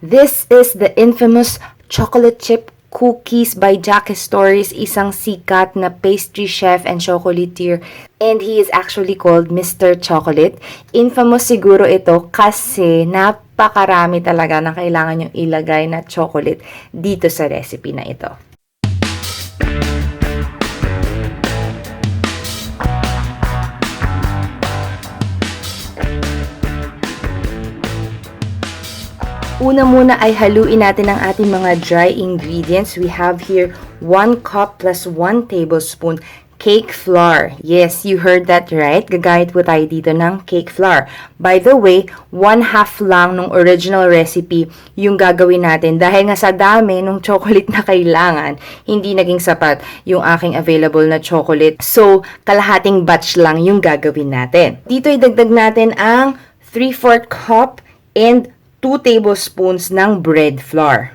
This is the infamous chocolate chip cookies by Jacques Torres, isang sikat na pastry chef and chocolatier. And he is actually called Mr. Chocolate. Infamous siguro ito kasi napakarami talaga na kailangan yung ilagay na chocolate dito sa recipe na ito. Una muna ay haluin natin ang ating mga dry ingredients. We have here 1 cup plus 1 tablespoon cake flour. Yes, you heard that right. Gagamit po tayo dito ng cake flour. By the way, 1/2 lang nung original recipe yung gagawin natin. Dahil nga sa dami nung chocolate na kailangan, hindi naging sapat yung aking available na chocolate. So, kalahating batch lang yung gagawin natin. Dito idagdag natin ang 3/4 cup and 2 tablespoons ng bread flour.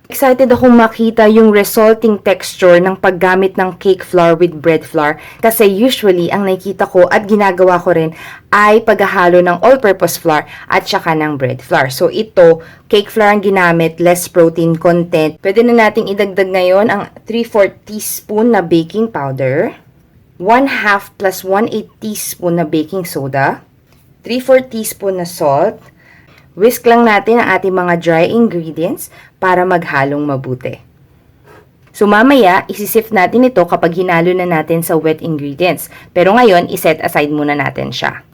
Excited akong makita yung resulting texture ng paggamit ng cake flour with bread flour kasi usually ang nakikita ko at ginagawa ko rin ay paghahalo ng all-purpose flour at saka ng bread flour. So ito, cake flour ang ginamit, less protein content. Pwede na nating idagdag ngayon ang 3/4 teaspoon na baking powder, 1/2 plus 1/8 teaspoon na baking soda, 3/4 teaspoon na salt. Whisk lang natin ang ating mga dry ingredients para maghalong mabuti. So mamaya, isisift natin ito kapag hinalo na natin sa wet ingredients. Pero ngayon, iset aside muna natin siya.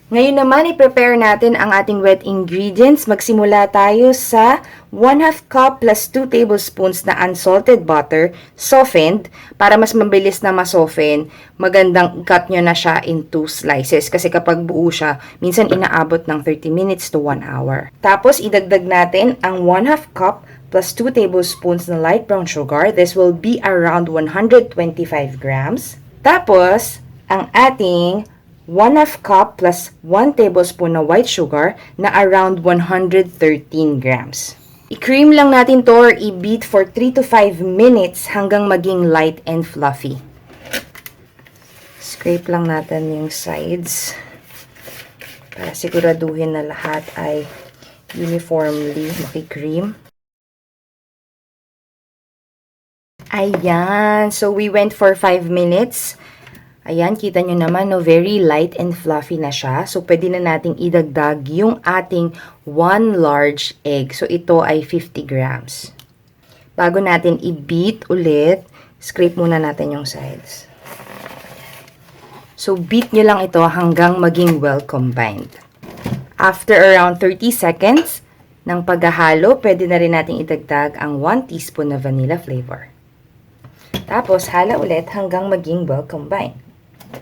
Ngayon naman, i-prepare natin ang ating wet ingredients. Magsimula tayo sa 1/2 cup plus 2 tablespoons na unsalted butter, softened. Para mas mabilis na masoften, magandang cut nyo na siya in 2 slices. Kasi kapag buo siya, minsan inaabot ng 30 minutes to 1 hour. Tapos, idagdag natin ang 1/2 cup plus 2 tablespoons na light brown sugar. This will be around 125 grams. Tapos, ang ating 1/2 cup plus 1 tablespoon na white sugar na around 113 grams. I-cream lang natin to or i-beat for 3 to 5 minutes hanggang maging light and fluffy. Scrape lang natin yung sides para siguraduhin na lahat ay uniformly makikream. Ayan. So, we went for 5 minutes. Ayan, kita nyo naman, no, very light and fluffy na siya. So, pwede na nating idagdag yung ating 1 large egg. So, ito ay 50 grams. Bago natin i-beat ulit, scrape muna natin yung sides. So, beat nyo lang ito hanggang maging well combined. After around 30 seconds ng paghahalo, pwede na rin nating idagdag ang 1 teaspoon na vanilla flavor. Tapos, hala ulit hanggang maging well combined.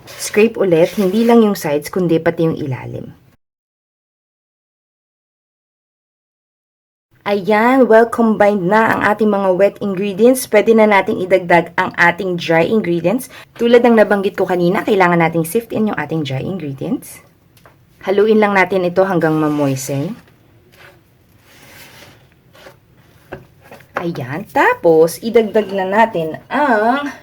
Scrape ulit, hindi lang yung sides, kundi pati yung ilalim. Ayan, well combined na ang ating mga wet ingredients. Pwede na nating idagdag ang ating dry ingredients. Tulad ng nabanggit ko kanina, kailangan nating sift in yung ating dry ingredients. Haluin lang natin ito hanggang ma-moisten. Ayan, tapos idagdag na natin ang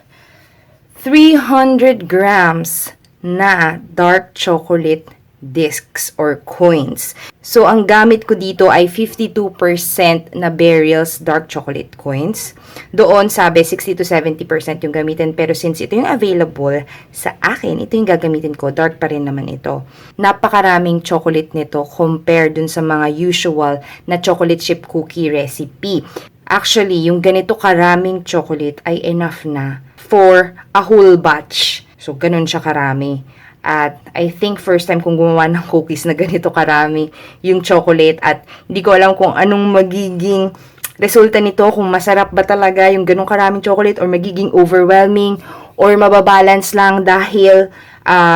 300 grams na dark chocolate discs or coins. So, ang gamit ko dito ay 52% na Beryl's dark chocolate coins. Doon, sabi, 60 to 70% yung gamitin. Pero since ito yung available sa akin, ito yung gagamitin ko. Dark pa rin naman ito. Napakaraming chocolate nito compared dun sa mga usual na chocolate chip cookie recipe. Actually, yung ganito karaming chocolate ay enough na for a whole batch. So, ganun siya karami. At I think first time kong gumawa ng cookies na ganito karami yung chocolate. At hindi ko alam kung anong magiging resulta nito. Kung masarap ba talaga yung ganun karaming chocolate or magiging overwhelming or mababalance lang dahil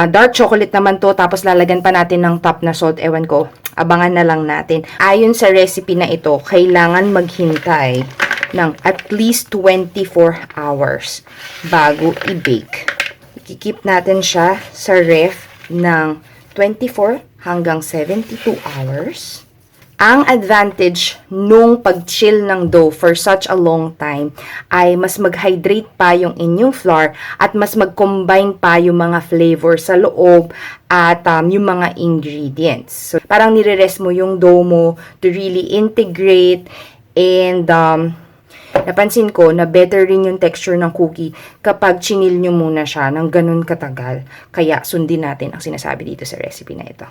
dark chocolate naman to. Tapos lalagyan pa natin ng top na salt. Ewan ko. Abangan na lang natin. Ayon sa recipe na ito, kailangan maghintay ng at least 24 hours bago i-bake. I-keep natin siya sa ref ng 24 hanggang 72 hours. Ang advantage nung pag-chill ng dough for such a long time ay mas mag-hydrate pa yung inyong flour at mas mag-combine pa yung mga flavor sa loob at yung mga ingredients. So, parang nire-rest mo yung dough mo to really integrate and napansin ko na better rin yung texture ng cookie kapag chinil nyo muna siya ng ganun katagal. Kaya sundin natin ang sinasabi dito sa recipe na ito.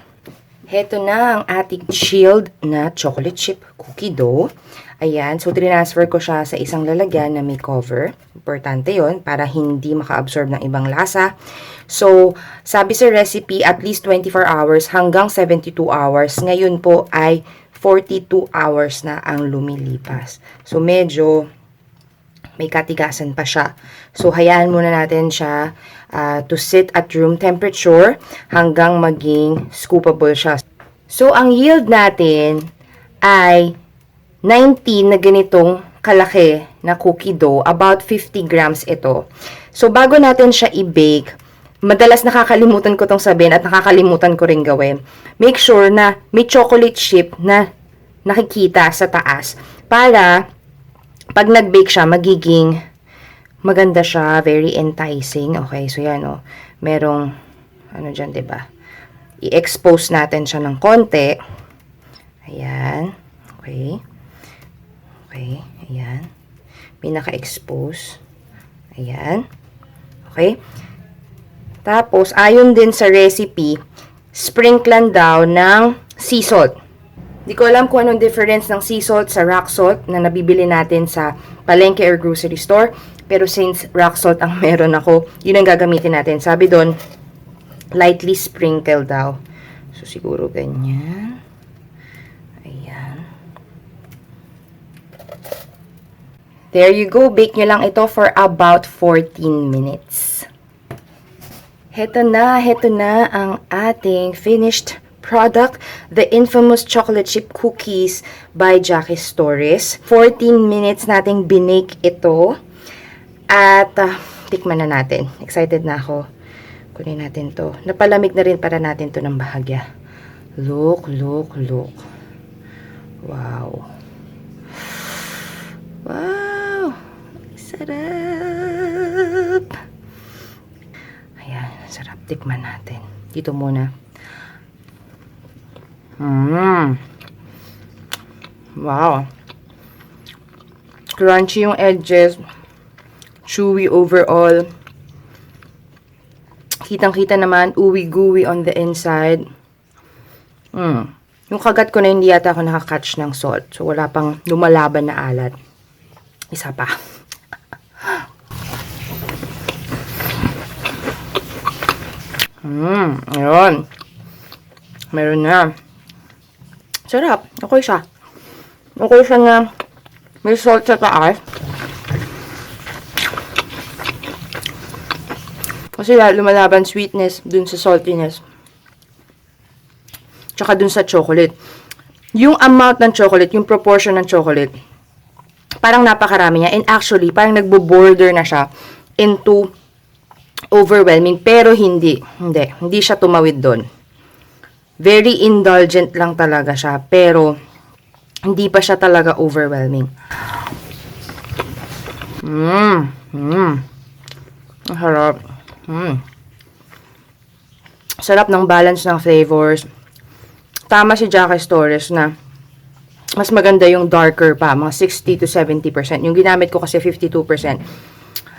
Heto na ang ating chilled na chocolate chip cookie dough. Ayan, so transfer ko siya sa isang lalagyan na may cover. Importante yon para hindi maka-absorb ng ibang lasa. So, sabi sa recipe, at least 24 hours hanggang 72 hours. Ngayon po ay 42 hours na ang lumilipas. So, medyo may katigasan pa siya. So, hayaan muna natin siya to sit at room temperature hanggang maging scoopable siya. So, ang yield natin ay 19 na ganitong kalaki na cookie dough. About 50 grams ito. So, bago natin siya i-bake, madalas nakakalimutan ko tong sabihin at nakakalimutan ko rin gawin. Make sure na may chocolate chip na nakikita sa taas para pag nag-bake siya, magiging maganda siya, very enticing. Okay, so yan o. Merong, ano dyan, diba? I-expose natin siya ng konti. Ayan. Okay. Okay, ayan. May naka-expose. Ayan. Okay. Tapos, ayon din sa recipe, sprinklan daw ng sea salt. Di ko alam kung anong difference ng sea salt sa rock salt na nabibili natin sa palengke or grocery store. Pero since rock salt ang meron ako, yun ang gagamitin natin. Sabi doon, lightly sprinkle daw. So, siguro ganyan. Ayan. There you go. Bake nyo lang ito for about 14 minutes. Heto na ang ating finished product, the infamous chocolate chip cookies by Jacques Torres. 14 minutes nating binake ito. At tikman na natin. Excited na ako. Kunin natin to. Napalamig na rin para natin to ng bahagya. Look, look, look. Wow. Wow. Sarap. Ayan, sarap. Tikman natin. Dito muna. Wow. Crunchy yung edges. Chewy overall. Kitang-kita naman, ooey-gooey on the inside. Yung kagat ko na hindi yata ako nakakatch ng salt. So, wala pang lumalaban na alat. Isa pa. Ayun. Meron na. Sarap. Okay siya. Okay siya na may salt sa taas. Kasi lumalaban sweetness dun sa saltiness. Tsaka dun sa chocolate. Yung amount ng chocolate, yung proportion ng chocolate, parang napakarami niya. And actually, parang nagbo-border na siya into overwhelming. Pero hindi. Hindi siya tumawid dun. Very indulgent lang talaga siya. Pero, hindi pa siya talaga overwhelming. Ang harap. Sarap ng balance ng flavors. Tama si Jacques Torres na mas maganda yung darker pa, mga 60 to 70%. Yung ginamit ko kasi 52%.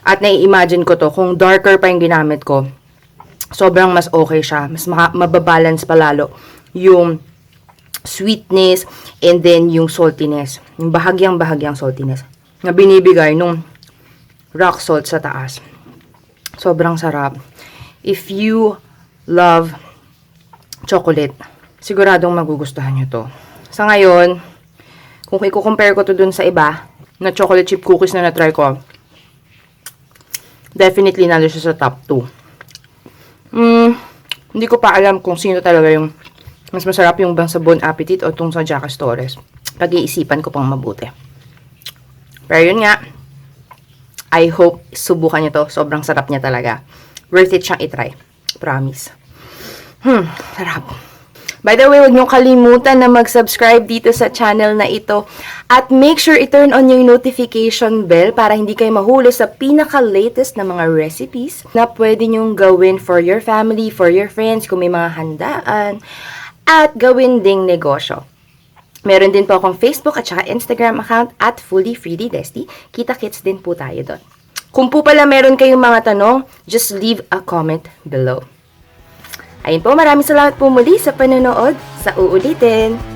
At nai-imagine ko to, kung darker pa yung ginamit ko, sobrang mas okay siya. Mas mababalance pa lalo yung sweetness and then yung saltiness. Yung bahagyang saltiness na binibigay nung rock salt sa taas. Sobrang sarap. If you love chocolate, siguradong magugustuhan nyo to. Sa ngayon, kung i-compare ko to dun sa iba na chocolate chip cookies na na-try ko, definitely nandun siya sa top 2. Hindi ko pa alam kung sino talaga yung mas masarap, yung bang sa Bon Appetit o tong sa Jacques Torres. Pag-iisipan ko pang mabuti. Pero yun nga, I hope subukan nyo to. Sobrang sarap niya talaga. Worth it siyang itry. Promise. Sarap. By the way, huwag niyong kalimutan na mag-subscribe dito sa channel na ito. At make sure i-turn on yung notification bell para hindi kayo mahuli sa pinaka-latest na mga recipes na pwede niyong gawin for your family, for your friends, kung may mga handaan, at gawin ding negosyo. Meron din po akong Facebook at saka Instagram account at Fully Freely Desty. Kita-kits din po tayo doon. Kung po pala meron kayong mga tanong, just leave a comment below. Ayun po, maraming salamat po muli sa panonood. Sa uulitin!